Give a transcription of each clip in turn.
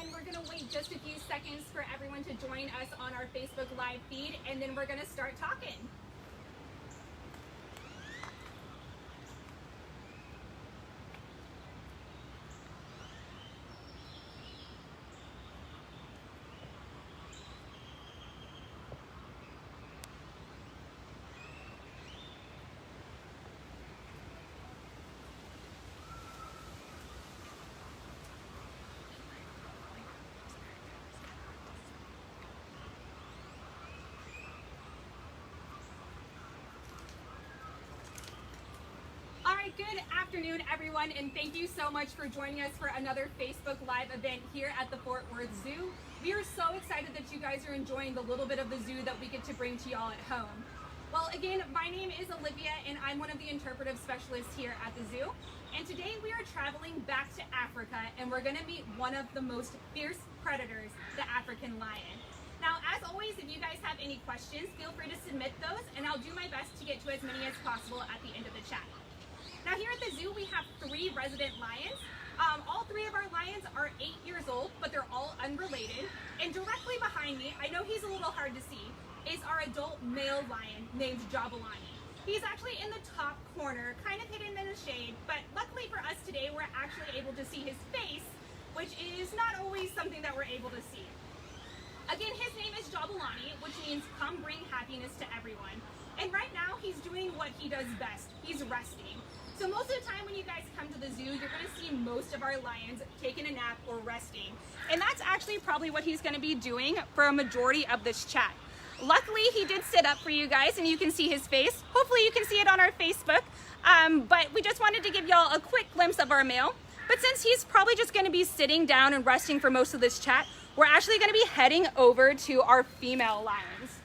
and we're gonna wait just a few seconds for everyone to join us on our Facebook Live feed, and then we're gonna start talking. Good afternoon, everyone, and thank you so much for joining us for another Facebook Live event here at the Fort Worth Zoo. We are so excited that you guys are enjoying the little bit of the zoo that we get to bring to y'all at home. Well, again, my name is Olivia, and I'm one of the interpretive specialists here at the zoo. And today we are traveling back to Africa, and we're going to meet one of the most fierce predators, the African lion. Now, as always, if you guys have any questions, feel free to submit those, and I'll do my best to get to as many as possible at the end of the chat. Now here at the zoo, we have 3 resident lions. All 3 of our lions are 8 years old, but they're all unrelated. And directly behind me, I know he's a little hard to see, is our adult male lion named Jabulani. He's actually in the top corner, kind of hidden in the shade, but luckily for us today, we're actually able to see his face, which is not always something that we're able to see. Again, his name is Jabulani, which means come bring happiness to everyone. And right now, he's doing what he does best. He's resting. So most of the time when you guys come to the zoo, you're going to see most of our lions taking a nap or resting. And that's actually probably what he's going to be doing for a majority of this chat. Luckily, he did sit up for you guys and you can see his face. Hopefully you can see it on our Facebook. But we just wanted to give y'all a quick glimpse of our male. But since he's probably just going to be sitting down and resting for most of this chat, we're actually going to be heading over to our female lions.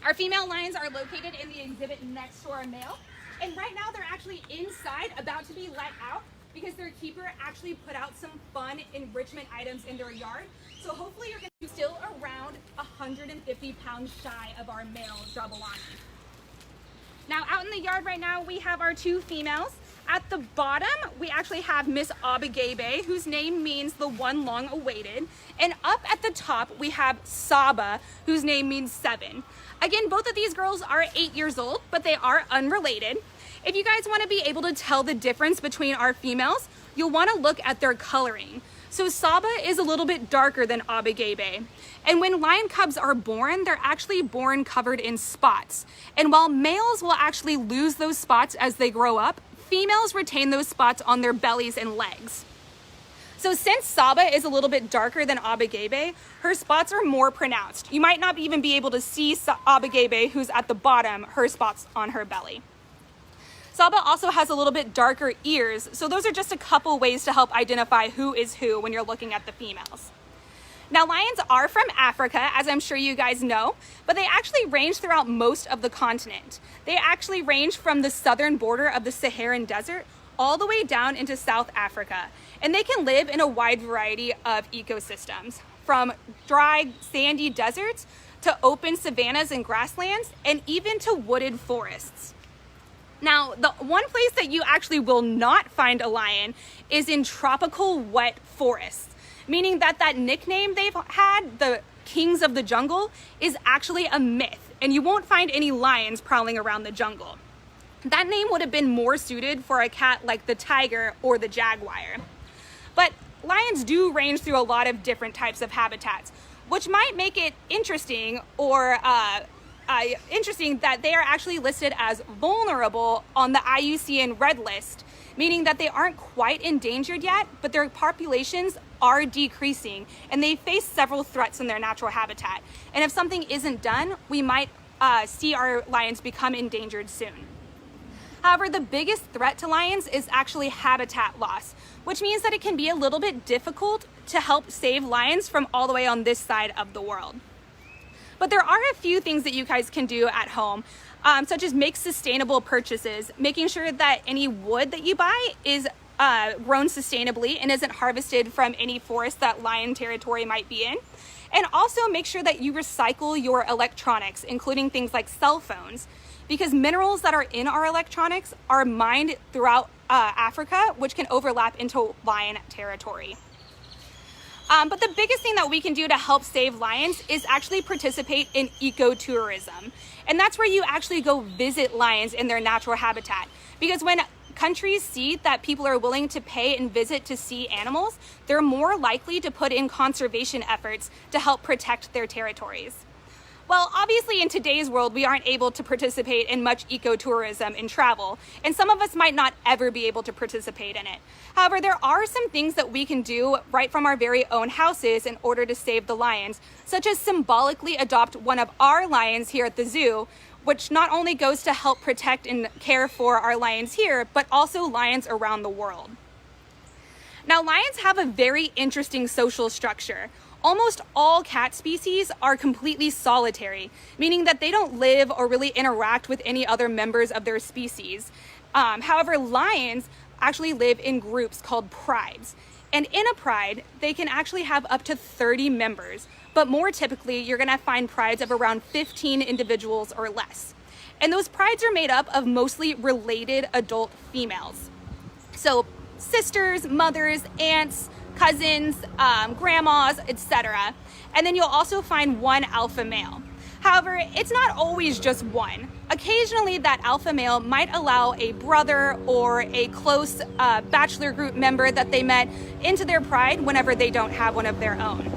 Our female lions are located in the exhibit next to our male. And right now they're actually inside, about to be let out, because their keeper actually put out some fun enrichment items in their yard. So hopefully you're going to be still around 150 pounds shy of our male Jabulani. Now out in the yard right now, we have our 2 females. At the bottom, we actually have Miss Abigebe, whose name means the one long awaited. And up at the top, we have Saba, whose name means 7. Again, both of these girls are 8 years old, but they are unrelated. If you guys want to be able to tell the difference between our females, you'll want to look at their coloring. So Saba is a little bit darker than Abigebe. And when lion cubs are born, they're actually born covered in spots. And while males will actually lose those spots as they grow up, females retain those spots on their bellies and legs. So since Saba is a little bit darker than Abigebe, her spots are more pronounced. You might not even be able to see Abigebe, who's at the bottom, her spots on her belly. Saba also has a little bit darker ears, so those are just a couple ways to help identify who is who when you're looking at the females. Now, lions are from Africa, as I'm sure you guys know, but they actually range throughout most of the continent. They actually range from the southern border of the Saharan Desert all the way down into South Africa. And they can live in a wide variety of ecosystems, from dry, sandy deserts to open savannas and grasslands, and even to wooded forests. Now, the one place that you actually will not find a lion is in tropical wet forests, meaning that that nickname they've had, the kings of the jungle, is actually a myth, and you won't find any lions prowling around the jungle. That name would have been more suited for a cat like the tiger or the jaguar. But lions do range through a lot of different types of habitats, which might make it interesting that they are actually listed as vulnerable on the IUCN Red List, meaning that they aren't quite endangered yet, but their populations are decreasing and they face several threats in their natural habitat. And if something isn't done, we might see our lions become endangered soon. However, the biggest threat to lions is actually habitat loss, which means that it can be a little bit difficult to help save lions from all the way on this side of the world. But there are a few things that you guys can do at home, such as make sustainable purchases, making sure that any wood that you buy is grown sustainably and isn't harvested from any forest that lion territory might be in. And also make sure that you recycle your electronics, including things like cell phones, because minerals that are in our electronics are mined throughout Africa, which can overlap into lion territory. But the biggest thing that we can do to help save lions is actually participate in ecotourism. And that's where you actually go visit lions in their natural habitat. Because when countries see that people are willing to pay and visit to see animals, they're more likely to put in conservation efforts to help protect their territories. Well, obviously in today's world, we aren't able to participate in much ecotourism in travel, and some of us might not ever be able to participate in it. However, there are some things that we can do right from our very own houses in order to save the lions, such as symbolically adopt one of our lions here at the zoo, which not only goes to help protect and care for our lions here, but also lions around the world. Now, lions have a very interesting social structure. Almost all cat species are completely solitary, meaning that they don't live or really interact with any other members of their species. However, lions actually live in groups called prides. And in a pride, they can actually have up to 30 members, but more typically, you're gonna find prides of around 15 individuals or less. And those prides are made up of mostly related adult females. So sisters, mothers, aunts, cousins, grandmas, etc. And then you'll also find one alpha male. However, it's not always just one. Occasionally that alpha male might allow a brother or a close bachelor group member that they met into their pride whenever they don't have one of their own.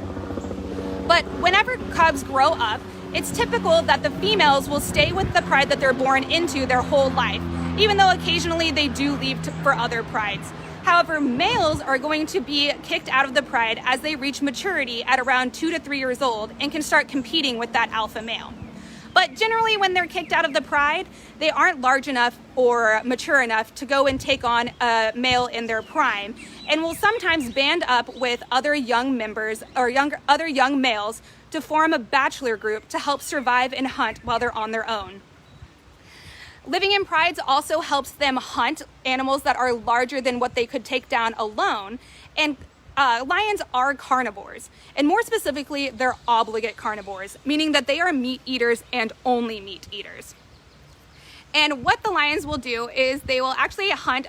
But whenever cubs grow up, it's typical that the females will stay with the pride that they're born into their whole life, even though occasionally they do leave for other prides. However, males are going to be kicked out of the pride as they reach maturity at around 2 to 3 years old and can start competing with that alpha male. But generally when they're kicked out of the pride, they aren't large enough or mature enough to go and take on a male in their prime, and will sometimes band up with other young members or other young males to form a bachelor group to help survive and hunt while they're on their own. Living in prides also helps them hunt animals that are larger than what they could take down alone. And lions are carnivores, and more specifically, they're obligate carnivores, meaning that they are meat eaters and only meat eaters. And what the lions will do is they will actually hunt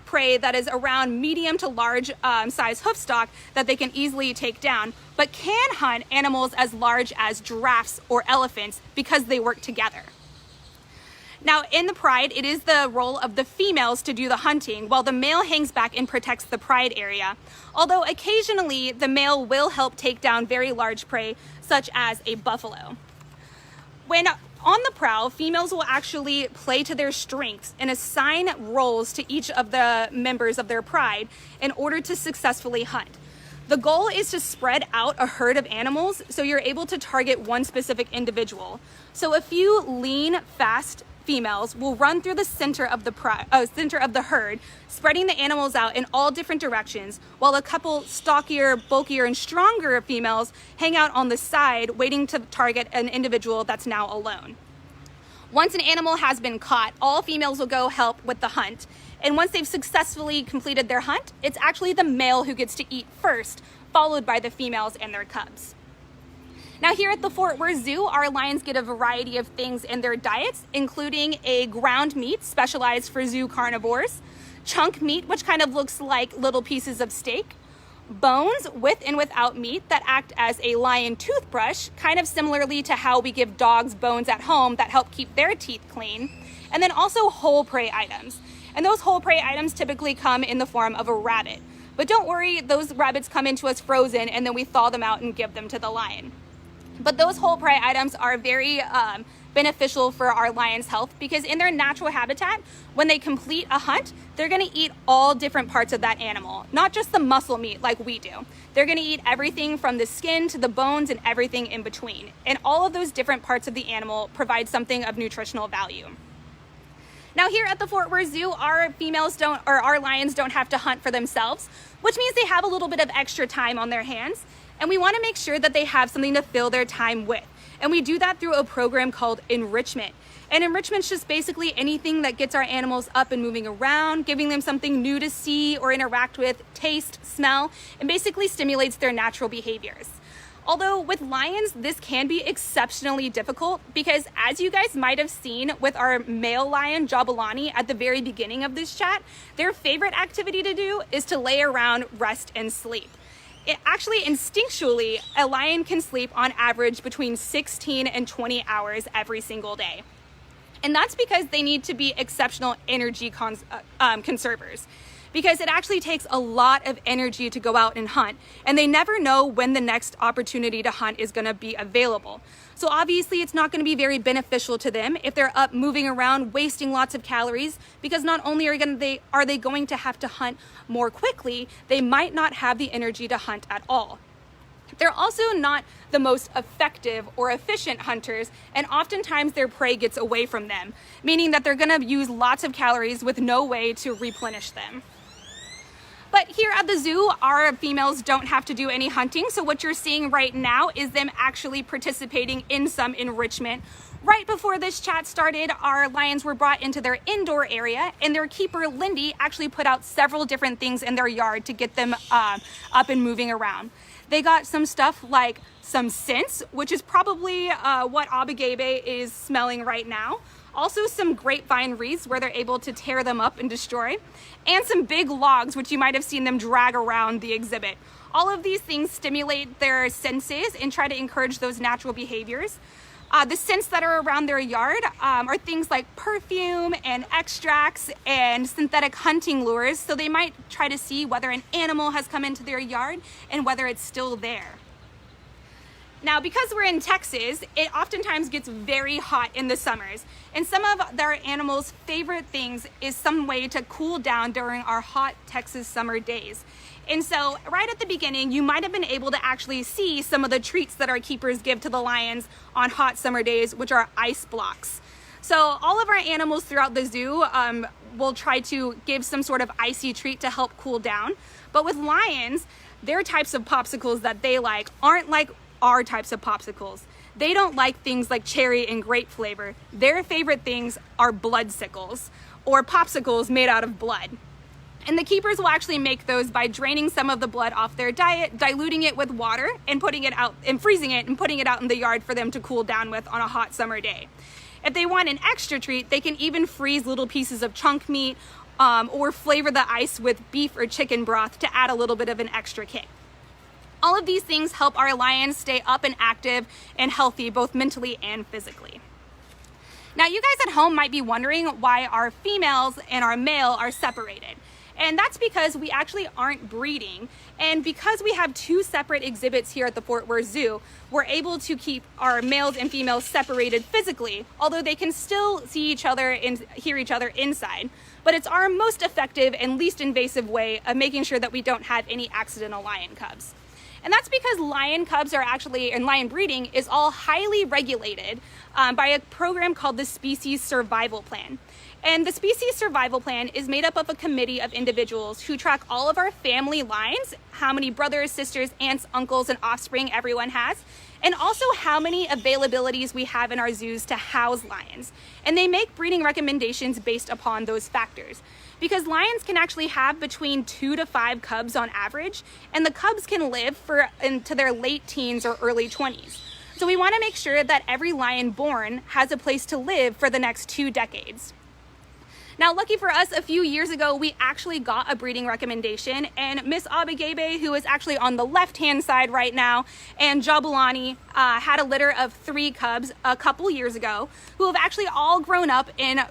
prey that is around medium to large size hoofstock that they can easily take down, but can hunt animals as large as giraffes or elephants because they work together. Now, in the pride, it is the role of the females to do the hunting, while the male hangs back and protects the pride area. Although occasionally the male will help take down very large prey, such as a buffalo. When on the prowl, females will actually play to their strengths and assign roles to each of the members of their pride in order to successfully hunt. The goal is to spread out a herd of animals so you're able to target one specific individual. So a few lean, fast females will run through the center of the herd, spreading the animals out in all different directions, while a couple stockier, bulkier, and stronger females hang out on the side, waiting to target an individual that's now alone. Once an animal has been caught, all females will go help with the hunt. And once they've successfully completed their hunt, it's actually the male who gets to eat first, followed by the females and their cubs. Now here at the Fort Worth Zoo, our lions get a variety of things in their diets, including a ground meat specialized for zoo carnivores, chunk meat, which kind of looks like little pieces of steak, bones with and without meat that act as a lion toothbrush, kind of similarly to how we give dogs bones at home that help keep their teeth clean, and then also whole prey items. And those whole prey items typically come in the form of a rabbit. But don't worry, those rabbits come into us frozen and then we thaw them out and give them to the lion. But those whole prey items are very beneficial for our lion's health because in their natural habitat, when they complete a hunt, they're gonna eat all different parts of that animal, not just the muscle meat like we do. They're gonna eat everything from the skin to the bones and everything in between. And all of those different parts of the animal provide something of nutritional value. Now here at the Fort Worth Zoo, our lions don't have to hunt for themselves, which means they have a little bit of extra time on their hands. And we want to make sure that they have something to fill their time with. And we do that through a program called Enrichment. And enrichment's just basically anything that gets our animals up and moving around, giving them something new to see or interact with, taste, smell, and basically stimulates their natural behaviors. Although with lions, this can be exceptionally difficult because as you guys might have seen with our male lion, Jabulani, at the very beginning of this chat, their favorite activity to do is to lay around, rest, and sleep. actually instinctually, a lion can sleep on average between 16 and 20 hours every single day. And that's because they need to be exceptional energy conservers, because it actually takes a lot of energy to go out and hunt, and they never know when the next opportunity to hunt is going to be available. So obviously it's not going to be very beneficial to them if they're up moving around, wasting lots of calories, because not only are they going to have to hunt more quickly, they might not have the energy to hunt at all. They're also not the most effective or efficient hunters, and oftentimes their prey gets away from them, meaning that they're going to use lots of calories with no way to replenish them. But here at the zoo, our females don't have to do any hunting, so what you're seeing right now is them actually participating in some enrichment. Right before this chat started, our lions were brought into their indoor area, and their keeper, Lindy, actually put out several different things in their yard to get them up and moving around. They got some stuff like some scents, which is probably what Abigebe is smelling right now. Also some grapevine wreaths where they're able to tear them up and destroy. And some big logs, which you might have seen them drag around the exhibit. All of these things stimulate their senses and try to encourage those natural behaviors. The scents that are around their yard are things like perfume and extracts and synthetic hunting lures, so they might try to see whether an animal has come into their yard and whether it's still there. Now, because we're in Texas, it oftentimes gets very hot in the summers, and some of their animals' favorite things is some way to cool down during our hot Texas summer days. And so right at the beginning, you might have been able to actually see some of the treats that our keepers give to the lions on hot summer days, which are ice blocks. So all of our animals throughout the zoo will try to give some sort of icy treat to help cool down. But with lions, their types of popsicles that they like aren't like our types of popsicles. They don't like things like cherry and grape flavor. Their favorite things are bloodsicles, or popsicles made out of blood. And the keepers will actually make those by draining some of the blood off their diet, diluting it with water, and putting it out and freezing it and putting it out in the yard for them to cool down with on a hot summer day. If they want an extra treat, they can even freeze little pieces of chunk meat or flavor the ice with beef or chicken broth to add a little bit of an extra kick. All of these things help our lions stay up and active and healthy, both mentally and physically. Now, you guys at home might be wondering why our females and our male are separated. And that's because we actually aren't breeding. And because we have two separate exhibits here at the Fort Worth Zoo, we're able to keep our males and females separated physically, although they can still see each other and hear each other inside. But it's our most effective and least invasive way of making sure that we don't have any accidental lion cubs. And that's because lion cubs are actually, and lion breeding is all highly regulated by a program called the Species Survival Plan. And the Species Survival Plan is made up of a committee of individuals who track all of our family lines, how many brothers, sisters, aunts, uncles, and offspring everyone has, and also how many availabilities we have in our zoos to house lions. And they make breeding recommendations based upon those factors. Because lions can actually have between 2 to 5 cubs on average, and the cubs can live into their late teens or early 20s. So we want to make sure that every lion born has a place to live for the next 2 decades. Now, lucky for us, a few years ago, we actually got a breeding recommendation, and Miss Abigebe, who is actually on the left-hand side right now, and Jabulani had a litter of 3 cubs a couple years ago, who have actually all grown up and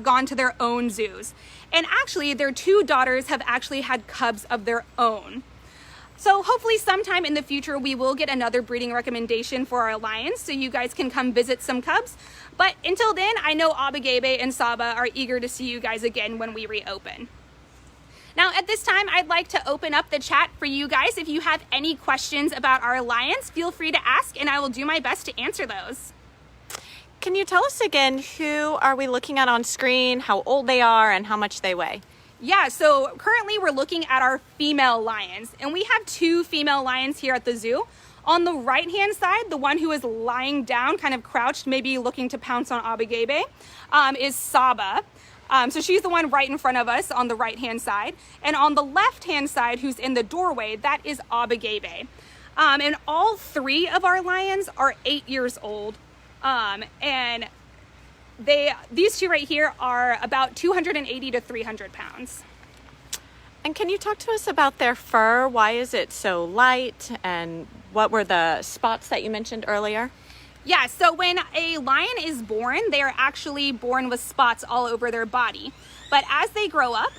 gone to their own zoos. And actually, their 2 daughters have actually had cubs of their own. So hopefully sometime in the future, we will get another breeding recommendation for our lions, so you guys can come visit some cubs. But until then, I know Abigebe and Saba are eager to see you guys again when we reopen. Now, at this time, I'd like to open up the chat for you guys. If you have any questions about our lions, feel free to ask, and I will do my best to answer those. Can you tell us again, who are we looking at on screen, how old they are, and how much they weigh? Yeah, so currently we're looking at our female lions, and we have 2 female lions here at the zoo. On the right-hand side, the one who is lying down, kind of crouched, maybe looking to pounce on Abigebe, is Saba. So she's the one right in front of us on the right-hand side. And on the left-hand side, who's in the doorway, that is Abigebe. And all 3 of our lions are 8 years old. And these 2 right here are about 280 to 300 pounds. And can you talk to us about their fur? Why is it so light? And what were the spots that you mentioned earlier? Yeah, so when a lion is born, they are actually born with spots all over their body. But as they grow up,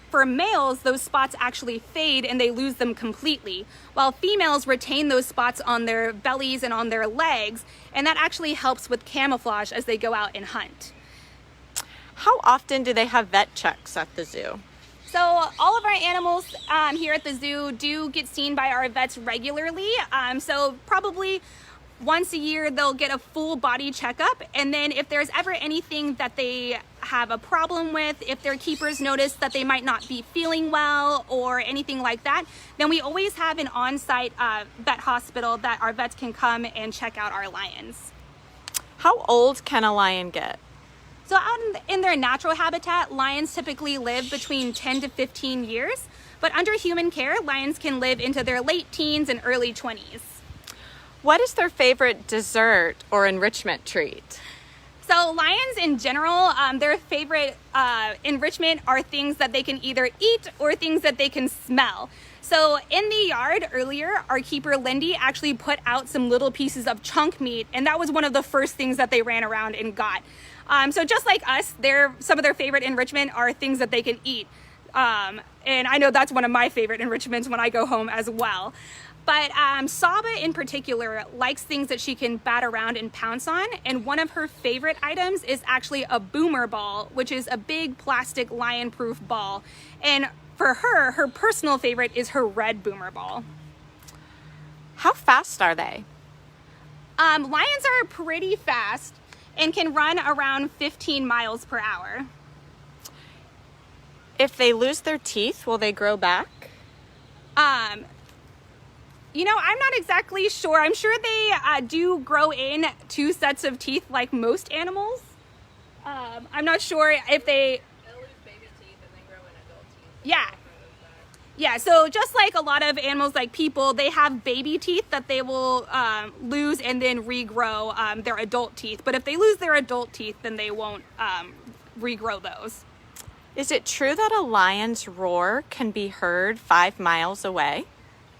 for males, those spots actually fade and they lose them completely, while females retain those spots on their bellies and on their legs, and that actually helps with camouflage as they go out and hunt. How often do they have vet checks at the zoo? So all of our animals here at the zoo do get seen by our vets regularly. So probably once a year they'll get a full body checkup, and then if there's ever anything that they have a problem with, if their keepers notice that they might not be feeling well or anything like that, then we always have an on-site vet hospital that our vets can come and check out our lions. How old can a lion get? So out in their natural habitat, lions typically live between 10 to 15 years, but under human care, lions can live into their late teens and early 20s. What is their favorite dessert or enrichment treat? So lions in general, their favorite enrichment are things that they can either eat or things that they can smell. So in the yard earlier, our keeper Lindy actually put out some little pieces of chunk meat, and that was one of the first things that they ran around and got. So just like us, some of their favorite enrichment are things that they can eat. And I know that's one of my favorite enrichments when I go home as well. But Saba in particular likes things that she can bat around and pounce on. And one of her favorite items is actually a boomer ball, which is a big plastic lion-proof ball. And for her, her personal favorite is her red boomer ball. How fast are they? Lions are pretty fast and can run around 15 miles per hour. If they lose their teeth, will they grow back? I'm not exactly sure. I'm sure they do grow in 2 sets of teeth like most animals. I'm not sure if they... They'll lose baby teeth and then grow in adult teeth. Yeah. Yeah, so just like a lot of animals like people, they have baby teeth that they will lose and then regrow their adult teeth. But if they lose their adult teeth, then they won't regrow those. Is it true that a lion's roar can be heard 5 miles away?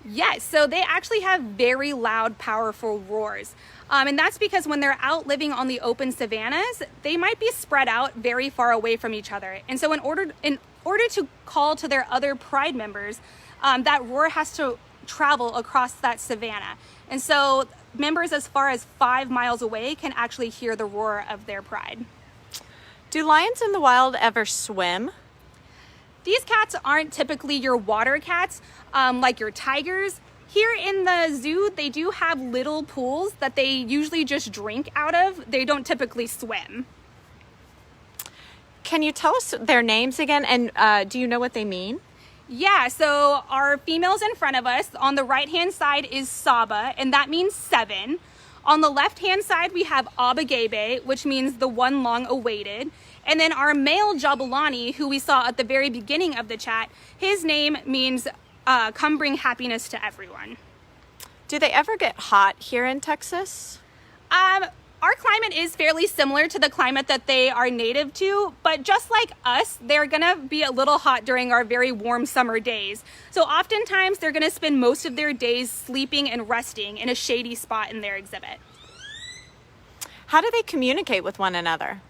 Yes, so they actually have very loud, powerful roars. And that's because when they're out living on the open savannas, they might be spread out very far away from each other. And so in order to call to their other pride members, that roar has to travel across that savanna. And so members as far as 5 miles away can actually hear the roar of their pride. Do lions in the wild ever swim? These cats aren't typically your water cats, like your tigers. Here in the zoo, they do have little pools that they usually just drink out of. They don't typically swim. Can you tell us their names again, and do you know what they mean? Yeah, so our females in front of us, on the right-hand side is Saba, and that means 7. On the left-hand side, we have Abagebe, which means the one long-awaited. And then our male Jabulani, who we saw at the very beginning of the chat, his name means come bring happiness to everyone. Do they ever get hot here in Texas? Our climate is fairly similar to the climate that they are native to, but just like us, they're gonna be a little hot during our very warm summer days. So oftentimes they're gonna spend most of their days sleeping and resting in a shady spot in their exhibit. How do they communicate with one another?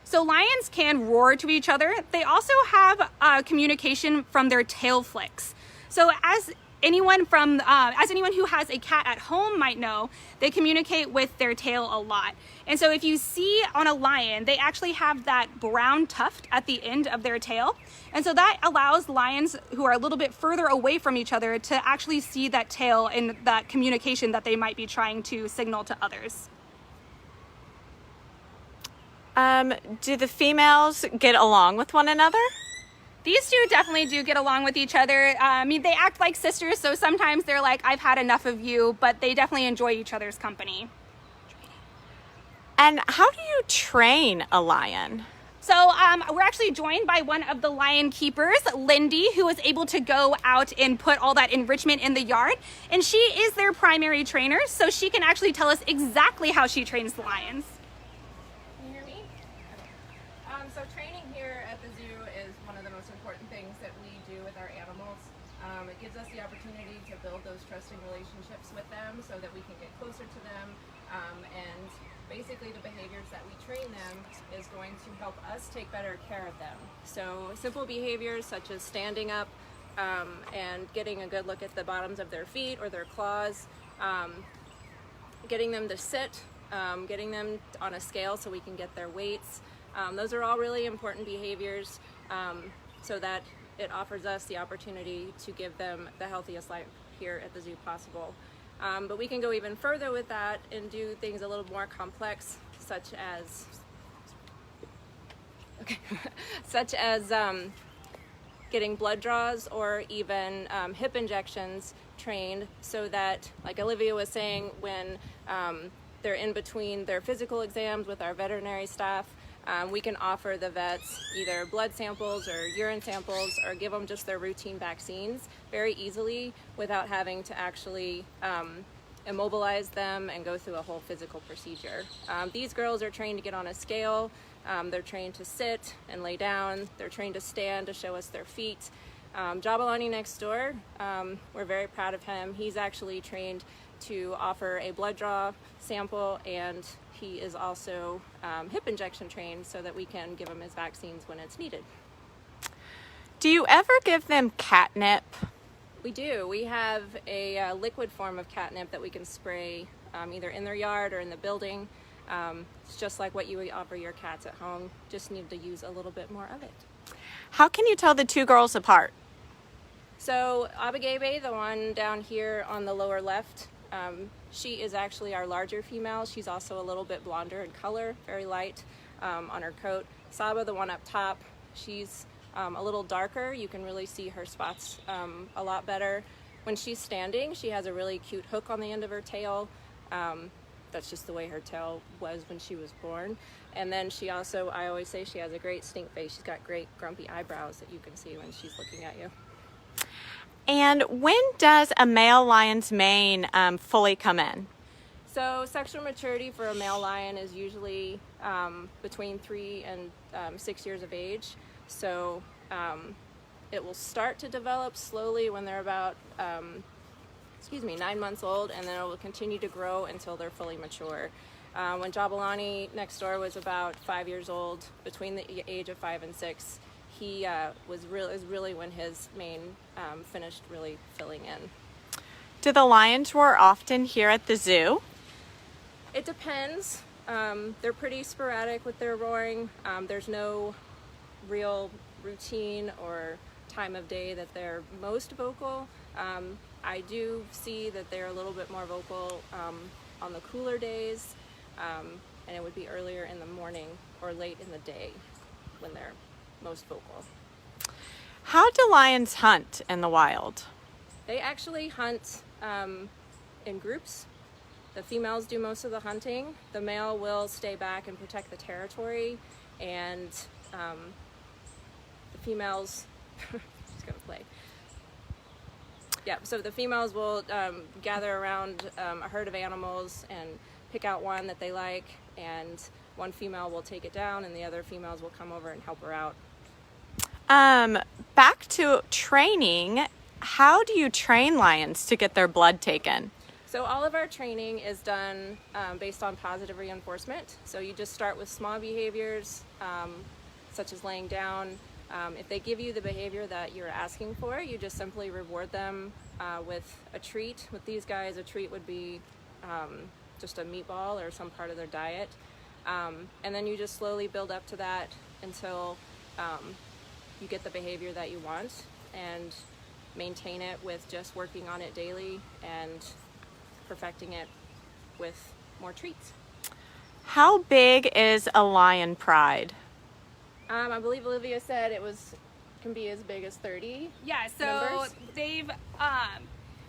So lions can roar to each other. They also have communication from their tail flicks. So as anyone who has a cat at home might know, they communicate with their tail a lot. And so if you see on a lion, they actually have that brown tuft at the end of their tail. And so that allows lions who are a little bit further away from each other to actually see that tail and that communication that they might be trying to signal to others. Do the females get along with one another? These two definitely do get along with each other. They act like sisters, so sometimes they're like, I've had enough of you, but they definitely enjoy each other's company. And how do you train a lion? So we're actually joined by one of the lion keepers, Lindy, who was able to go out and put all that enrichment in the yard. And she is their primary trainer, so she can actually tell us exactly how she trains the lions. Can you hear me? Okay. So training here at the zoo is one of the most important things that we do with our animals. gives us the opportunity to build those trusting relationships with them so that we can get closer to them. And basically the behaviors that we train them is going to help us take better care of them. So simple behaviors such as standing up and getting a good look at the bottoms of their feet or their claws, getting them to sit, getting them on a scale so we can get their weights. Those are all really important behaviors so that it offers us the opportunity to give them the healthiest life here at the zoo possible. But we can go even further with that and do things a little more complex, such as getting blood draws or even hip injections trained, so that, like Olivia was saying, when they're in between their physical exams with our veterinary staff, we can offer the vets either blood samples or urine samples or give them just their routine vaccines very easily without having to actually immobilize them and go through a whole physical procedure. These girls are trained to get on a scale, they're trained to sit and lay down, they're trained to stand to show us their feet. Jabalani next door, we're very proud of him. He's actually trained to offer a blood draw sample, and he is also hip injection trained so that we can give him his vaccines when it's needed. Do you ever give them catnip? We do. We have a liquid form of catnip that we can spray either in their yard or in the building. It's just like what you would offer your cats at home, just need to use a little bit more of it. How can you tell the two girls apart? So Abagebe, the one down here on the lower left, she is actually our larger female. She's also a little bit blonder in color, very light on her coat. Saba, the one up top, she's a little darker. You can really see her spots a lot better. When she's standing, she has a really cute hook on the end of her tail. That's just the way her tail was when she was born. And then she also, I always say, she has a great stink face. She's got great grumpy eyebrows that you can see when she's looking at you. And when does a male lion's mane fully come in? So sexual maturity for a male lion is usually between 3 and 6 years of age. So it will start to develop slowly when they're about 9 months old, and then it will continue to grow until they're fully mature. When Jabalani next door was about 5 years old, between the age of 5 and 6, he was really when his mane finished really filling in. Do the lions roar often here at the zoo? It depends. They're pretty sporadic with their roaring. There's no real routine or time of day that they're most vocal. I do see that they're a little bit more vocal on the cooler days, and it would be earlier in the morning or late in the day when they're most vocal. How do lions hunt in the wild? They actually hunt in groups. The females do most of the hunting. The male will stay back and protect the territory, and the females, just gonna play. Yeah, so the females will gather around a herd of animals and pick out one that they like, and one female will take it down and the other females will come over and help her out. Back to training, how do you train lions to get their blood taken? So all of our training is done based on positive reinforcement. So you just start with small behaviors, such as laying down. If they give you the behavior that you're asking for, you just simply reward them with a treat. With these guys, a treat would be just a meatball or some part of their diet. And then you just slowly build up to that until you get the behavior that you want, and maintain it with just working on it daily and perfecting it with more treats. How big is a lion pride? I believe Olivia said it can be as big as 30. Yeah, so members.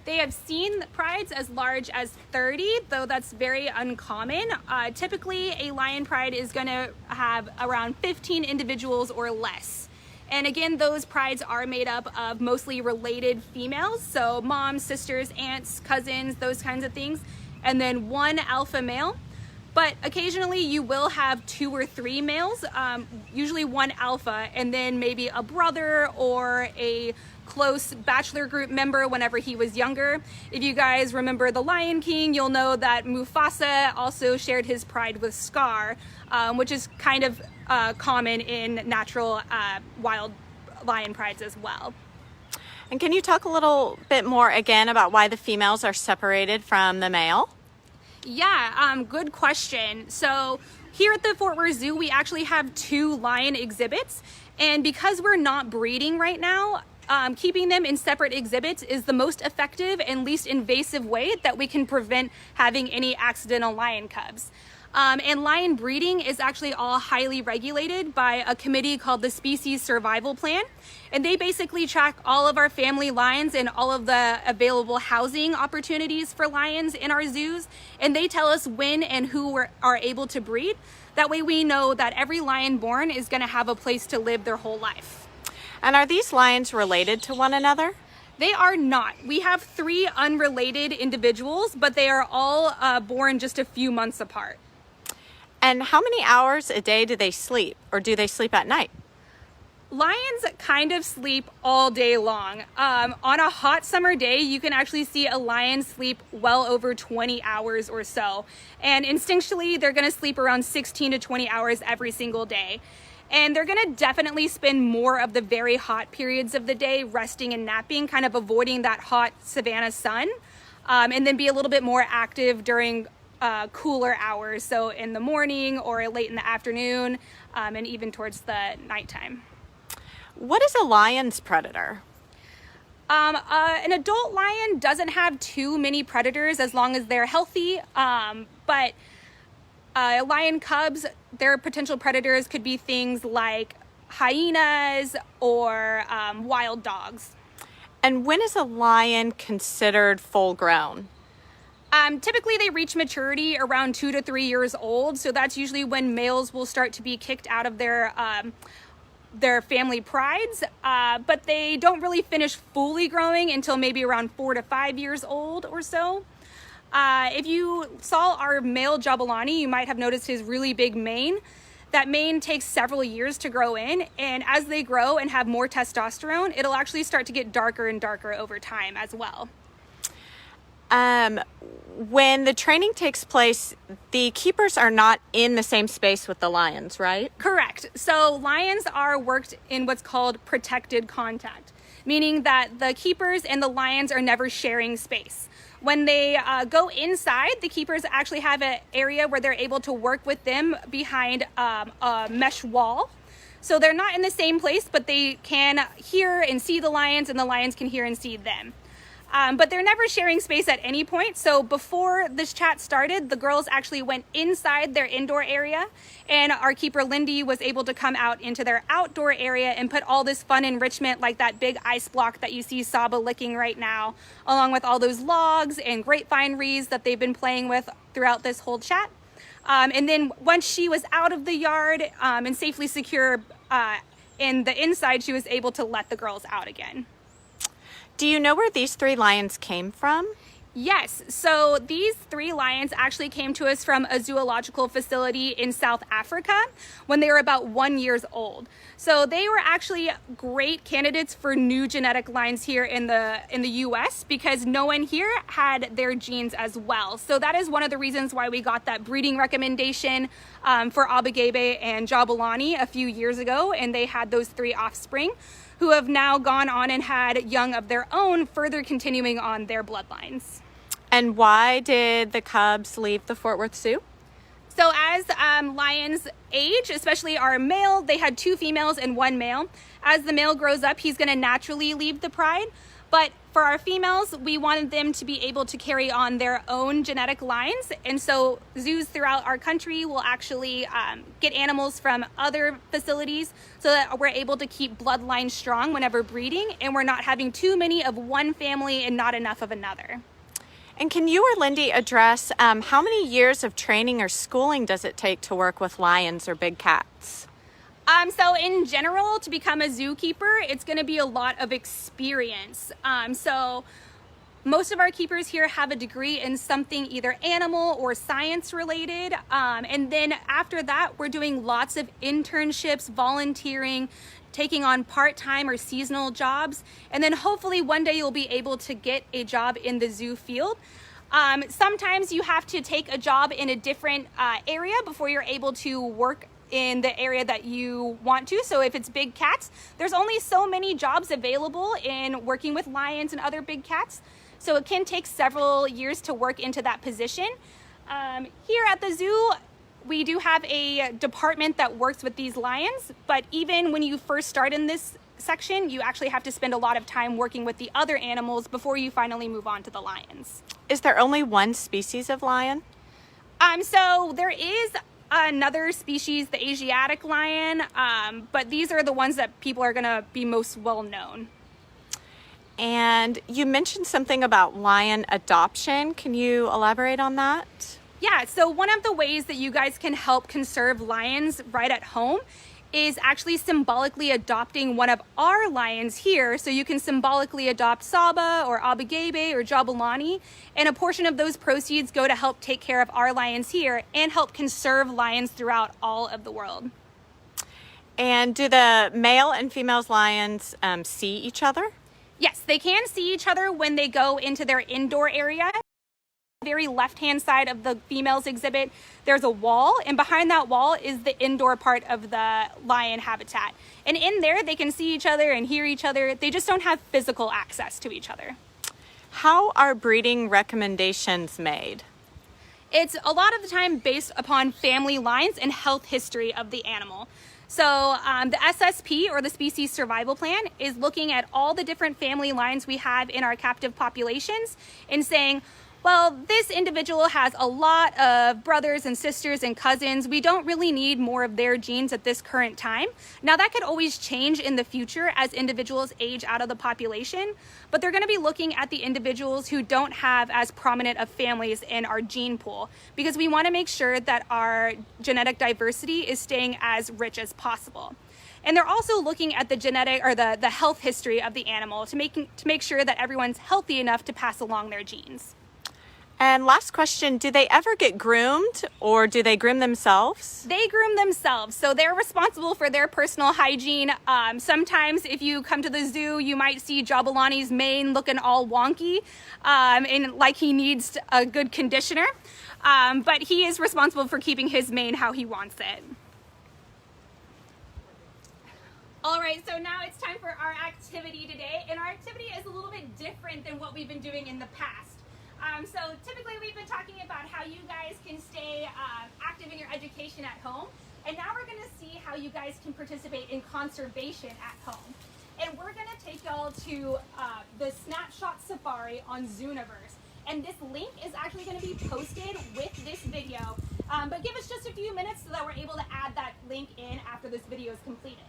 they have seen prides as large as 30, though that's very uncommon. Typically, a lion pride is going to have around 15 individuals or less. And again, those prides are made up of mostly related females, so moms, sisters, aunts, cousins, those kinds of things, and then one alpha male. But occasionally you will have 2 or 3 males, usually one alpha, and then maybe a brother or a close bachelor group member whenever he was younger. If you guys remember The Lion King, you'll know that Mufasa also shared his pride with Scar, which is kind of common in natural wild lion prides as well. And can you talk a little bit more again about why the females are separated from the male? Yeah, good question. So here at the Fort Worth Zoo, we actually have 2 lion exhibits. And because we're not breeding right now, keeping them in separate exhibits is the most effective and least invasive way that we can prevent having any accidental lion cubs. And lion breeding is actually all highly regulated by a committee called the Species Survival Plan. And they basically track all of our family lions and all of the available housing opportunities for lions in our zoos. And they tell us when and who are able to breed. That way we know that every lion born is going to have a place to live their whole life. And are these lions related to one another? They are not. We have 3 unrelated individuals, but they are all born just a few months apart. And how many hours a day do they sleep, or do they sleep at night? Lions kind of sleep all day long. On a hot summer day, you can actually see a lion sleep well over 20 hours or so. And instinctually, they're going to sleep around 16 to 20 hours every single day. And they're going to definitely spend more of the very hot periods of the day resting and napping, kind of avoiding that hot savanna sun, and then be a little bit more active during cooler hours, so in the morning or late in the afternoon, and even towards the nighttime. What is a lion's predator? An adult lion doesn't have too many predators as long as they're healthy, but lion cubs, their potential predators could be things like hyenas or wild dogs. And when is a lion considered full grown? Typically they reach maturity around 2 to 3 years old, so that's usually when males will start to be kicked out of their family prides, but they don't really finish fully growing until maybe around 4 to 5 years old or so. If you saw our male Jabulani, you might have noticed his really big mane. That mane takes several years to grow in, and as they grow and have more testosterone, it'll actually start to get darker and darker over time as well. When the training takes place, the keepers are not in the same space with the lions, right? Correct. So lions are worked in what's called protected contact, meaning that the keepers and the lions are never sharing space. When they go inside, the keepers actually have an area where they're able to work with them behind a mesh wall. So they're not in the same place, but they can hear and see the lions, and the lions can hear and see them. But they're never sharing space at any point. So before this chat started, the girls actually went inside their indoor area, and our keeper Lindy was able to come out into their outdoor area and put all this fun enrichment, like that big ice block that you see Saba licking right now, along with all those logs and grapevine wreaths that they've been playing with throughout this whole chat. And then once she was out of the yard and safely secure in the inside, she was able to let the girls out again. Do you know where these 3 lions came from? Yes, so these 3 lions actually came to us from a zoological facility in South Africa when they were about 1 year old. So they were actually great candidates for new genetic lines here in the US, because no one here had their genes as well. So that is one of the reasons why we got that breeding recommendation for Abugebe and Jabulani a few years ago, and they had those 3 offspring, who have now gone on and had young of their own, further continuing on their bloodlines. And why did the cubs leave the Fort Worth Zoo? So as lions age, especially our male, they had 2 females and 1 male. As the male grows up, he's going to naturally leave the pride. But for our females, we wanted them to be able to carry on their own genetic lines. And so zoos throughout our country will actually get animals from other facilities so that we're able to keep bloodlines strong whenever breeding, and we're not having too many of one family and not enough of another. And can you or Lindy address how many years of training or schooling does it take to work with lions or big cats? So in general, to become a zookeeper, it's going to be a lot of experience. So most of our keepers here have a degree in something either animal or science related. And then after that, we're doing lots of internships, volunteering, taking on part-time or seasonal jobs, and then hopefully one day you'll be able to get a job in the zoo field. Sometimes you have to take a job in a different area before you're able to work in the area that you want to. So if it's big cats, there's only so many jobs available in working with lions and other big cats. So it can take several years to work into that position. Here at the zoo, we do have a department that works with these lions, but even when you first start in this section, you actually have to spend a lot of time working with the other animals before you finally move on to the lions. Is there only one species of lion? So there is another species, the Asiatic lion, but these are the ones that people are gonna be most well known. And you mentioned something about lion adoption. Can you elaborate on that? Yeah, so one of the ways that you guys can help conserve lions right at home is actually symbolically adopting one of our lions here. So you can symbolically adopt Saba or Abigebe or Jabulani, and a portion of those proceeds go to help take care of our lions here and help conserve lions throughout all of the world. And do the male and female lions see each other? Yes, they can see each other when they go into their indoor area. Very left-hand side of the females exhibit, there's a wall, and behind that wall is the indoor part of the lion habitat. And in there, they can see each other and hear each other. They just don't have physical access to each other. How are breeding recommendations made? It's a lot of the time based upon family lines and health history of the animal. So the SSP, or the Species Survival Plan, is looking at all the different family lines we have in our captive populations and saying, well, this individual has a lot of brothers and sisters and cousins. We don't really need more of their genes at this current time. Now, that could always change in the future as individuals age out of the population, but they're going to be looking at the individuals who don't have as prominent of families in our gene pool, because we want to make sure that our genetic diversity is staying as rich as possible. And they're also looking at the genetic or the health history of the animal to make sure that everyone's healthy enough to pass along their genes. And last question, do they ever get groomed, or do they groom themselves? They groom themselves, so they're responsible for their personal hygiene. Sometimes if you come to the zoo, you might see Jabulani's mane looking all wonky and like he needs a good conditioner, but he is responsible for keeping his mane how he wants it. All right, so now it's time for our activity today, and our activity is a little bit different than what we've been doing in the past. So typically we've been talking about how you guys can stay active in your education at home, and now we're going to see how you guys can participate in conservation at home. And we're going to take y'all to the Snapshot Safari on Zooniverse, and this link is actually going to be posted with this video, but give us just a few minutes so that we're able to add that link in after this video is completed.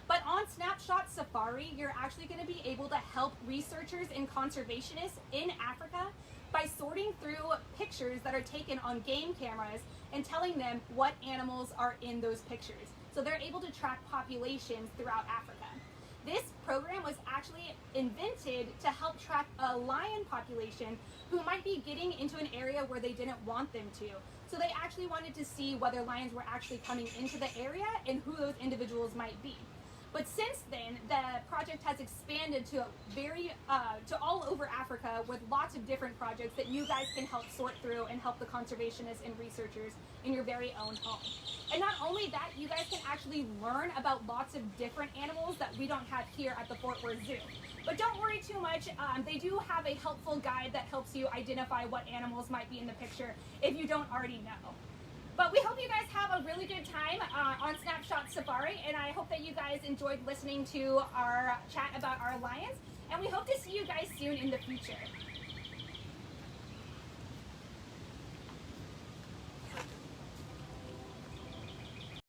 But on Snapshot Safari, you're actually going to be able to help researchers and conservationists in Africa by sorting through pictures that are taken on game cameras and telling them what animals are in those pictures. So they're able to track populations throughout Africa. This program was actually invented to help track a lion population who might be getting into an area where they didn't want them to. So they actually wanted to see whether lions were actually coming into the area and who those individuals might be. But since then, the project has expanded to to all over Africa with lots of different projects that you guys can help sort through and help the conservationists and researchers in your very own home. And not only that, you guys can actually learn about lots of different animals that we don't have here at the Fort Worth Zoo. But don't worry too much, they do have a helpful guide that helps you identify what animals might be in the picture if you don't already know. But we hope you guys have a really good time on Snapshot Safari, and I hope that you guys enjoyed listening to our chat about our lions, and we hope to see you guys soon in the future.